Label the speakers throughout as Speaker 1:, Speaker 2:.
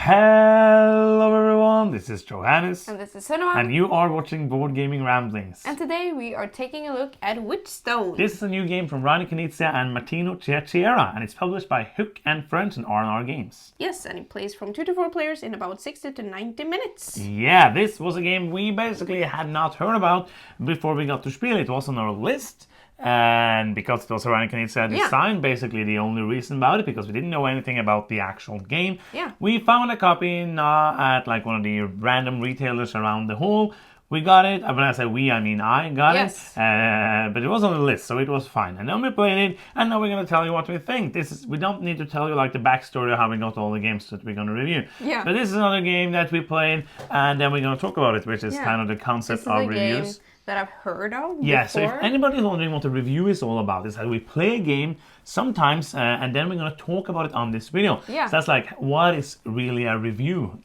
Speaker 1: Hello everyone, this is Johannes.
Speaker 2: And this is Sunniva.
Speaker 1: And you are watching Board Gaming Ramblings.
Speaker 2: And today we are taking a look at Witchstone.
Speaker 1: This is a new game from Rani Knizia and Martino Chiacchiera, and it's published by Hook and Friends and R&R Games.
Speaker 2: Yes, and it plays from 2 to 4 players in about 60 to 90 minutes.
Speaker 1: Yeah, this was a game we basically had not heard about before we got to Spiel. It was on our list. And because it was a Rani Knizia design, basically the only reason about it, because we didn't know anything about the actual game.
Speaker 2: Yeah.
Speaker 1: We found a copy at like one of the random retailers around the hall. We got it. When I say we, I mean I got it. But it was on the list, so it was fine. And then we played it, and now we're going to tell you what we think. We don't need to tell you like the backstory of how we got all the games that we're going to review.
Speaker 2: Yeah.
Speaker 1: But this is another game that we played, and then we're going to talk about it, which is kind of the concept of reviews.
Speaker 2: That I've heard of
Speaker 1: Yeah,
Speaker 2: before.
Speaker 1: so if anybody's wondering what the review is all about, is that we play a game sometimes and then we're going to talk about it on this video.
Speaker 2: Yeah.
Speaker 1: So that's like, what is really a review?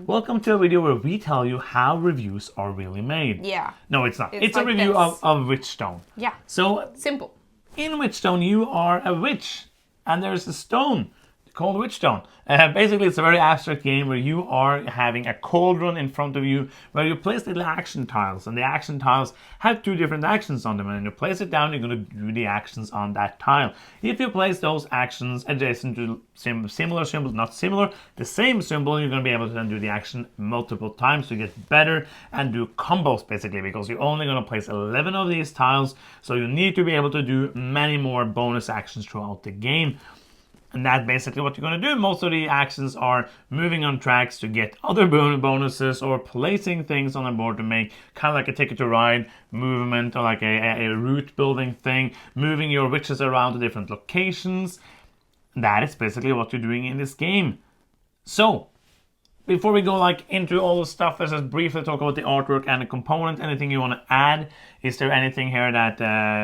Speaker 1: Welcome to a video where we tell you how reviews are really made.
Speaker 2: Yeah.
Speaker 1: No, it's not. It's
Speaker 2: like
Speaker 1: a review
Speaker 2: this.
Speaker 1: of Witchstone.
Speaker 2: Yeah.
Speaker 1: So
Speaker 2: Simple.
Speaker 1: in Witchstone, you are a witch and there's a stone called Witchstone. Basically, it's a very abstract game where you are having a cauldron in front of you where you place little action tiles, and the action tiles have 2 different actions on them, and when you place it down, you're going to do the actions on that tile. If you place those actions adjacent to similar symbols, not similar, the same symbol, you're going to be able to then do the action multiple times to get better and do combos, basically, because you're only going to place 11 of these tiles, so you need to be able to do many more bonus actions throughout the game. And that's basically what you're going to do. Most of the actions are moving on tracks to get other bonuses or placing things on the board to make kind of like a Ticket to Ride movement or like a route building thing, moving your witches around to different locations. That is basically what you're doing in this game. So, before we go like into all the stuff, let's just briefly talk about the artwork and the component. Anything you want to add? Is there anything here that,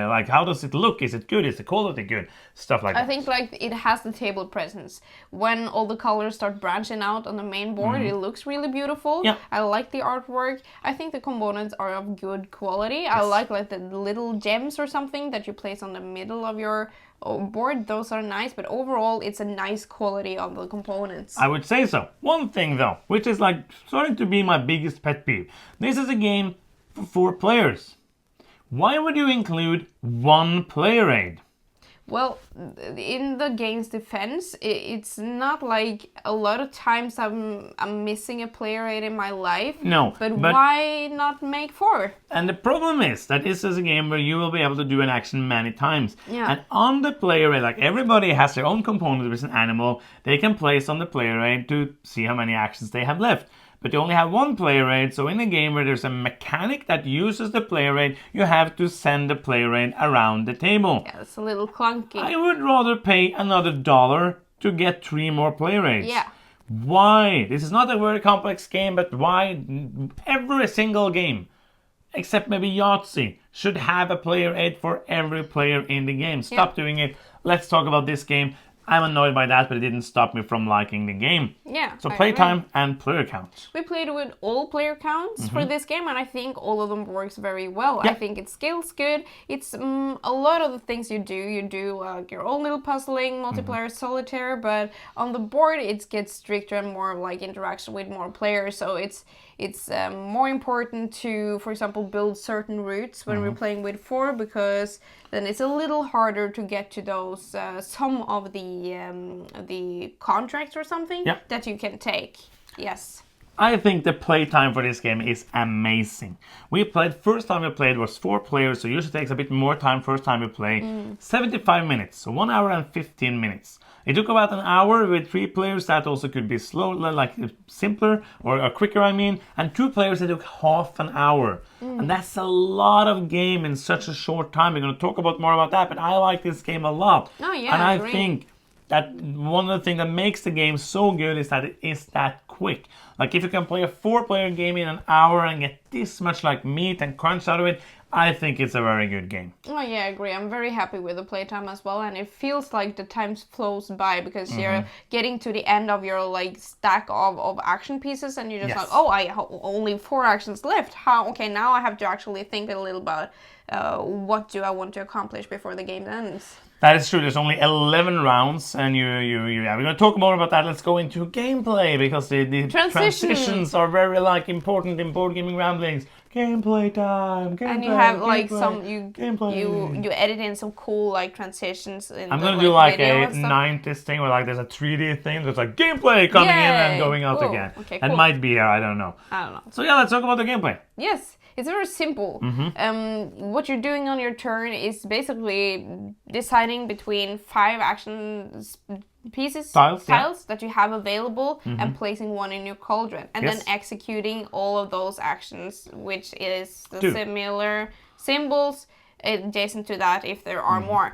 Speaker 1: like, how does it look? Is it good? Is the quality good? Stuff like that.
Speaker 2: I think like it has the table presence. When all the colors start branching out on the main board, it looks really beautiful.
Speaker 1: Yeah.
Speaker 2: I like the artwork. I think the components are of good quality. Yes. I like the little gems or something that you place on the middle of your board. Those are nice, but overall it's a nice quality of the components.
Speaker 1: I would say so. One thing though, which is like starting to be my biggest pet peeve. This is a game for 4 players. Why would you include 1 player aid?
Speaker 2: Well, in the game's defense, it's not like a lot of times I'm missing a player aid in my life.
Speaker 1: No,
Speaker 2: but why not make 4?
Speaker 1: And the problem is that this is a game where you will be able to do an action many times.
Speaker 2: Yeah.
Speaker 1: And on the player aid, like everybody has their own component with an animal, they can place on the player aid to see how many actions they have left. But you only have 1 player aid, so in a game where there's a mechanic that uses the player aid, you have to send the player aid around the table.
Speaker 2: Yeah, it's a little clunky.
Speaker 1: I would rather pay another $1 to get 3 more player aids.
Speaker 2: Yeah.
Speaker 1: Why? This is not a very complex game, but why every single game, except maybe Yahtzee, should have a player aid for every player in the game? Stop doing it. Let's talk about this game. I'm annoyed by that, but it didn't stop me from liking the game.
Speaker 2: Yeah.
Speaker 1: So playtime and player count.
Speaker 2: We played with all player counts for this game, and I think all of them works very well.
Speaker 1: Yeah.
Speaker 2: I think it scales good. It's a lot of the things you do your own little puzzling, multiplayer solitaire, but on the board it gets stricter and more like interaction with more players. So it's more important to, for example, build certain routes when we're playing with 4, because then it's a little harder to get to those some of the contracts or something that you can take. Yes.
Speaker 1: I think the playtime for this game is amazing. First time we played was 4 players, so it usually takes a bit more time first time we play. 75 minutes, so 1 hour and 15 minutes. It took about an hour with 3 players. That also could be slow, like simpler or quicker, I mean. And 2 players, it took half an hour. And that's a lot of game in such a short time. We're going to talk more about that, but I like this game a lot.
Speaker 2: Oh, yeah,
Speaker 1: and I
Speaker 2: agree.
Speaker 1: think that one of the things that makes the game so good is that it is that quick. Like if you can play a 4-player game in an hour and get this much like meat and crunch out of it, I think it's a very good game.
Speaker 2: Oh yeah, I agree. I'm very happy with the playtime as well, and it feels like the time flows by because you're getting to the end of your like stack of action pieces, and you're just like, oh, only 4 actions left. Okay, now I have to actually think a little about what do I want to accomplish before the game ends.
Speaker 1: That is true. There's only 11 rounds, and we're going to talk more about that. Let's go into gameplay because the transitions are very like important in board gaming ramblings. Gameplay time. Gameplay,
Speaker 2: and you have like
Speaker 1: gameplay,
Speaker 2: you edit in some cool like transitions.
Speaker 1: I'm gonna do like a 90s thing where like there's a 3D thing. There's like gameplay coming in and going out again.
Speaker 2: Okay,
Speaker 1: cool. It might be here. I don't know. So yeah, let's talk about the gameplay.
Speaker 2: Yes. It's very simple. What you're doing on your turn is basically deciding between 5 action pieces, tiles that you have available, and placing one in your cauldron, and then executing all of those actions, which is the similar symbols adjacent to that if there are more,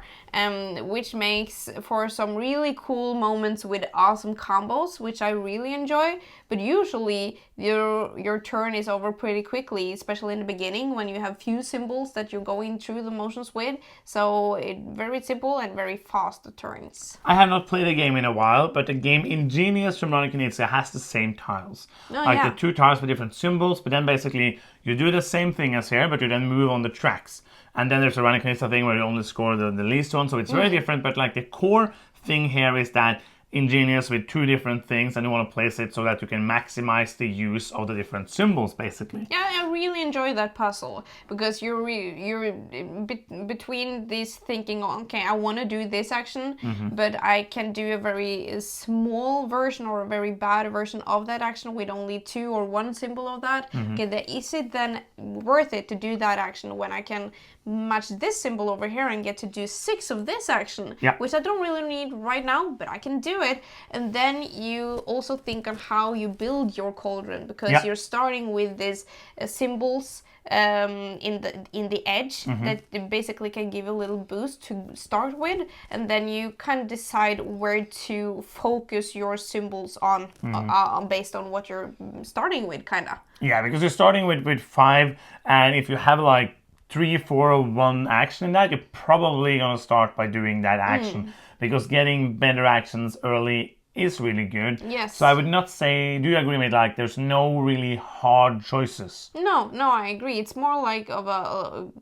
Speaker 2: which makes for some really cool moments with awesome combos, which I really enjoy. But usually your turn is over pretty quickly, especially in the beginning when you have few symbols that you're going through the motions with. So it's very simple and very fast the turns.
Speaker 1: I have not played a game in a while, but the game Ingenious from Ronnie Knizia has the same tiles. The 2 tiles with different symbols, but then basically you do the same thing as here, but you then move on the tracks. And then there's a Ronnie Knizia thing where you only score the least one, so it's very different. But like the core thing here is that Ingenious with 2 different things, and you want to place it so that you can maximize the use of the different symbols, basically.
Speaker 2: Yeah, I really enjoy that puzzle because you're between this thinking, okay, I want to do this action, but I can do a very small version or a very bad version of that action with only 2 or 1 symbol of that. Okay, is it then worth it to do that action when I can match this symbol over here and get to do 6 of this action, which I don't really need right now, but I can do it. And then you also think on how you build your cauldron, because you're starting with these symbols in the edge that basically can give a little boost to start with, and then you kind of decide where to focus your symbols on based on what you're starting with, kind of.
Speaker 1: Yeah, because you're starting with 5, and if you have like 3, 4, or 1 action in that, you're probably going to start by doing that action, because getting better actions early is really good.
Speaker 2: Yes.
Speaker 1: So I would not say, do you agree with like there's no really hard choices?
Speaker 2: No, I agree. It's more like of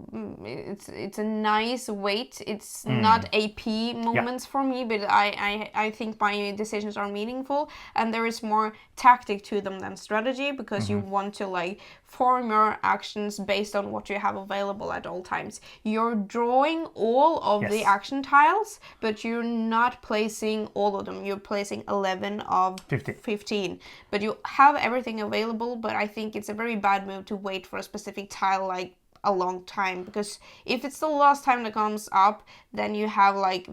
Speaker 2: it's a nice weight. It's not AP moments for me, but I think my decisions are meaningful, and there is more tactic to them than strategy, because you want to like form your actions based on what you have available at all times. You're drawing all of the action tiles, but you're not placing all of them. You're placing 11 of 15. But you have everything available, but I think it's a very bad move to wait for a specific tile like a long time, because if it's the last time that comes up, then you have like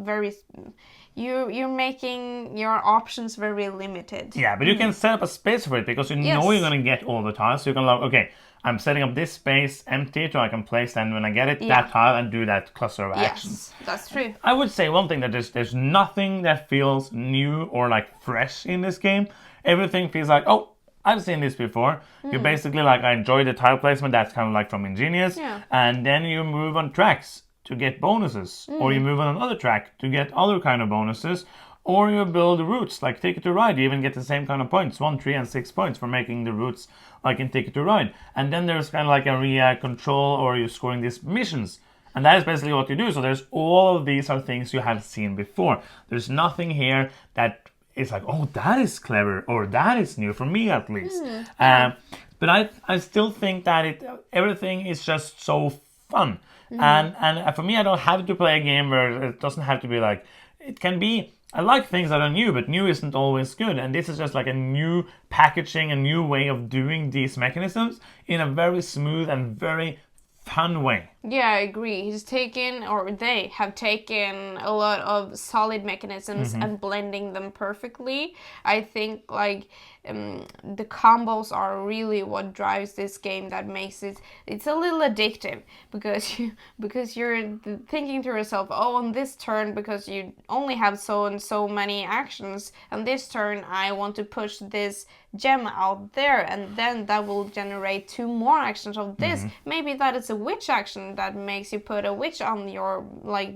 Speaker 2: you're making your options very limited.
Speaker 1: Yeah, but you can set up a space for it, because you know you're going to get all the tiles. So you can like, okay, I'm setting up this space empty so I can place then when I get it that tile and do that cluster of actions.
Speaker 2: Yes, that's true.
Speaker 1: I would say one thing, that there's nothing that feels new or like fresh in this game. Everything feels like, oh, I've seen this before. You basically like, I enjoy the tile placement. That's kind of like from Ingenious.
Speaker 2: Yeah.
Speaker 1: And then you move on tracks to get bonuses, or you move on another track to get other kind of bonuses, or you build routes like Ticket to Ride. You even get the same kind of points, 1, 3, and 6 points for making the routes like in Ticket to Ride. And then there's kind of like area control, or you're scoring these missions. And that is basically what you do. So there's all of these are things you have seen before. There's nothing here that is like, oh, that is clever, or that is new, for me at least. But I still think that everything is just so fun. And for me, I don't have to play a game where it doesn't have to be like, it can be, I like things that are new, but new isn't always good. And this is just like a new packaging, a new way of doing these mechanisms in a very smooth and very fun way.
Speaker 2: Yeah, I agree. They have taken a lot of solid mechanisms and blending them perfectly. I think like the combos are really what drives this game, that makes it's a little addictive, because you're thinking to yourself, oh, on this turn, because you only have so and so many actions, and this turn I want to push this gem out there, and then that will generate 2 more actions of this. Maybe that is a witch action. action that makes you put a witch on your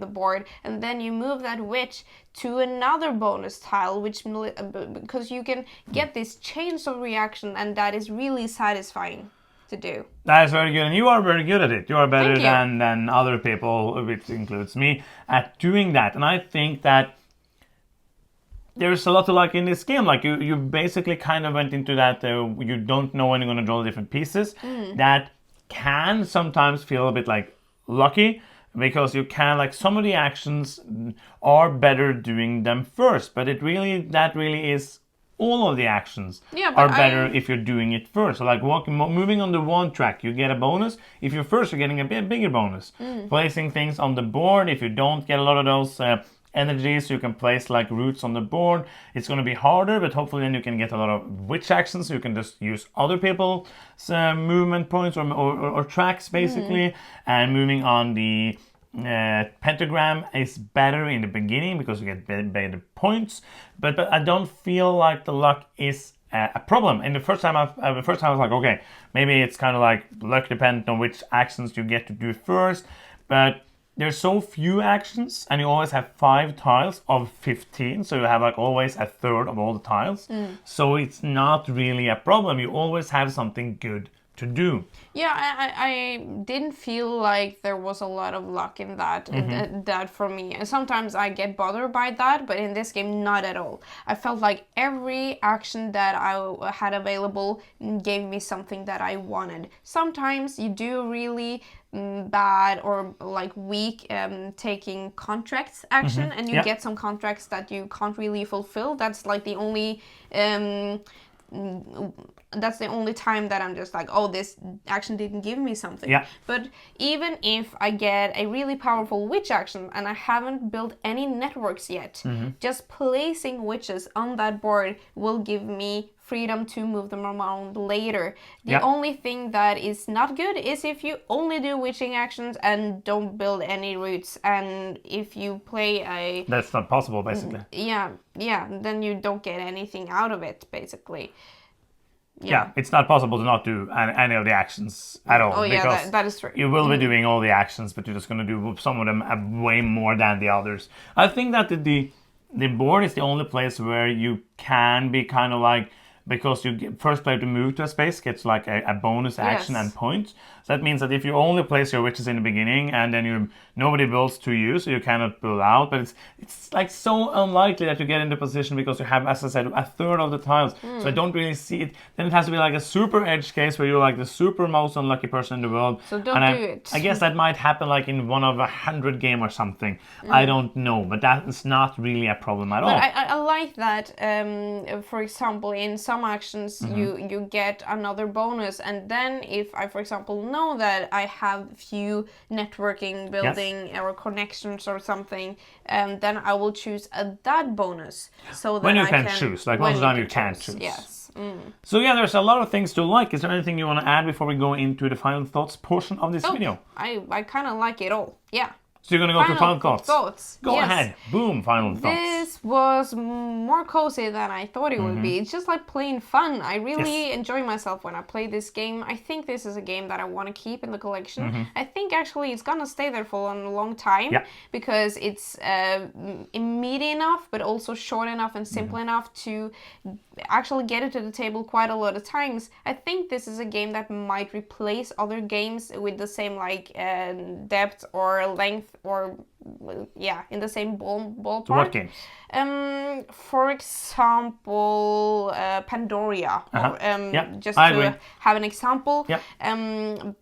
Speaker 2: the board, and then you move that witch to another bonus tile, because you can get this change of reaction, and that is really satisfying to do.
Speaker 1: That is very good, and you are very good at it. You are better
Speaker 2: Thank you.
Speaker 1: than other people, which includes me, at doing that. And I think that there's a lot to like in this game. Like you basically kind of went into that. You don't know when you're going to draw the different pieces. That can sometimes feel a bit like lucky, because you can, like, some of the actions are better doing them first. But that really is. All of the actions are better if you're doing it first. So like moving on the one track, you get a bonus. If you're first, you're getting a bit bigger bonus. Placing things on the board, if you don't get a lot of those energies, you can place like roots on the board. It's going to be harder, but hopefully then you can get a lot of witch actions. You can just use other people's movement points or tracks, basically. And moving on the pentagram is better in the beginning because you get better points, but I don't feel like the luck is a problem. In the first time I was like, okay, maybe it's kind of like luck dependent on which actions you get to do first, but there's so few actions, and you always have 5 tiles of 15, so you have like always a third of all the tiles. So it's not really a problem. You always have something good to do.
Speaker 2: Yeah, I didn't feel like there was a lot of luck in that that for me. And sometimes I get bothered by that, but in this game, not at all. I felt like every action that I had available gave me something that I wanted. Sometimes you do really bad or like weak taking contracts action, and you get some contracts that you can't really fulfill. That's like the only that's the only time that I'm just like, oh, this action didn't give me something.
Speaker 1: Yeah.
Speaker 2: But even if I get a really powerful witch action and I haven't built any networks yet, just placing witches on that board will give me freedom to move them around later. The only thing that is not good is if you only do witching actions and don't build any roots, and if you play a...
Speaker 1: That's not possible, basically.
Speaker 2: Yeah, then you don't get anything out of it, basically.
Speaker 1: Yeah, it's not possible to not do any of the actions at all.
Speaker 2: Oh yeah, that is true.
Speaker 1: You will be doing all the actions, but you're just going to do some of them way more than the others. I think that the board is the only place where you can be kind of like, because first player to move to a space gets like a bonus action and points. So that means that if you only place your witches in the beginning and then nobody builds to you, so you cannot build out. But it's like so unlikely that you get into position because you have, as I said, a third of the tiles. So I don't really see it. Then it has to be like a super edge case where you're like the super most unlucky person in the world.
Speaker 2: So don't do it.
Speaker 1: I guess that might happen like in one of 100 game or something. I don't know, but that is not really a problem at all.
Speaker 2: I like that. For example, in some actions you get another bonus, and then if I, for example, know that I have few networking building or connections or something, then I will choose that bonus. So that
Speaker 1: when you
Speaker 2: I
Speaker 1: can choose, like most of the time you can choose.
Speaker 2: Yes.
Speaker 1: So yeah, there's a lot of things to like. Is there anything you want to add before we go into the final thoughts portion of this video?
Speaker 2: I kind of like it all. Yeah.
Speaker 1: So you're going to go to final thoughts? Go
Speaker 2: yes.
Speaker 1: ahead. Boom, final thoughts.
Speaker 2: This was more cozy than I thought it would be. It's just like plain fun. I really enjoy myself when I play this game. I think this is a game that I want to keep in the collection. I think actually it's going to stay there for a long time because it's immediate enough, but also short enough and simple enough to actually get it to the table quite a lot of times. I think this is a game that might replace other games with the same like depth or length, or in the same ballpark.
Speaker 1: So what games?
Speaker 2: For example, Pandoria. Just to have an example.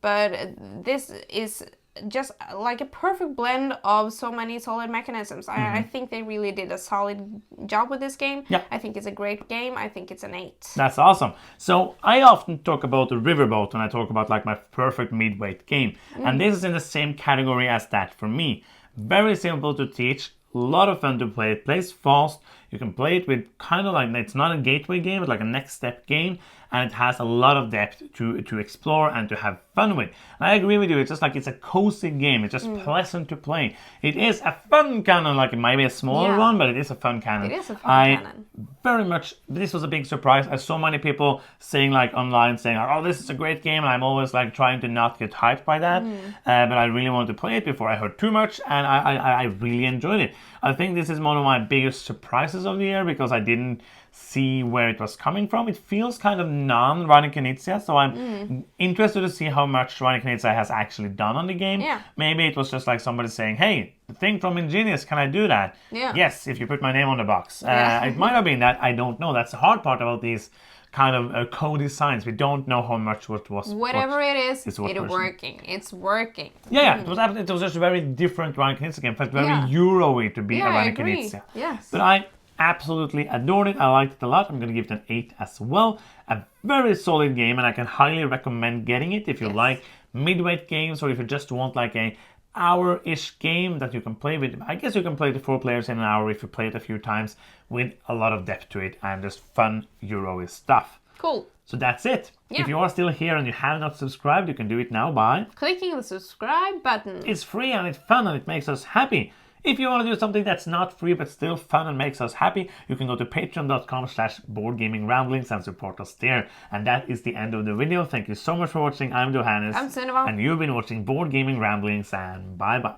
Speaker 2: But this is just like a perfect blend of so many solid mechanisms. I think they really did a solid job with this game. I think it's a great game. I think it's an 8.
Speaker 1: That's awesome. So I often talk about the riverboat when I talk about like my perfect mid-weight game. And this is in the same category as that for me. Very simple to teach, a lot of fun to play. It plays fast. You can play it with kind of like, it's not a gateway game, but like a next step game, and it has a lot of depth to explore and to have fun with. And I agree with you, it's just like, it's a cozy game, it's just pleasant to play. It is a fun canon, like it might be a smaller one, but it is a fun canon.
Speaker 2: It is a fun canon.
Speaker 1: Very much, this was a big surprise. I saw many people saying like online, saying, oh, this is a great game, and I'm always like trying to not get hyped by that, but I really wanted to play it before I heard too much, and I really enjoyed it. I think this is one of my biggest surprises of the year, because I didn't see where it was coming from. It feels kind of non-Reiner Knizia, so I'm interested to see how much Reiner Knizia has actually done on the game.
Speaker 2: Yeah.
Speaker 1: Maybe it was just like somebody saying, hey, the thing from Ingenious, can I do that?
Speaker 2: Yeah.
Speaker 1: Yes, if you put my name on the box. It might have been that, I don't know. That's the hard part about these kind of co-designs. We don't know how much what was.
Speaker 2: Whatever it is,
Speaker 1: it's
Speaker 2: working. It's working.
Speaker 1: Yeah, it was just a very different Reiner Knizia game. It felt very Euro-y to be a Reiner Knizia.
Speaker 2: Yes.
Speaker 1: But I absolutely adored it. I liked it a lot. I'm going to give it an 8 as well. A very solid game, and I can highly recommend getting it if you like midweight games, or if you just want like a hour-ish game that you can play with. I guess you can play the 4 players in an hour if you play it a few times, with a lot of depth to it and just fun Euro-y stuff.
Speaker 2: Cool.
Speaker 1: So that's it.
Speaker 2: Yeah.
Speaker 1: If you are still here and you have not subscribed, you can do it now by
Speaker 2: clicking the subscribe button.
Speaker 1: It's free and it's fun and it makes us happy. If you want to do something that's not free but still fun and makes us happy, you can go to patreon.com/boardgamingramblings and support us there. And that is the end of the video. Thank you so much for watching. I'm Johannes.
Speaker 2: I'm Sunniva.
Speaker 1: And you've been watching Board Gaming Ramblings, and bye bye.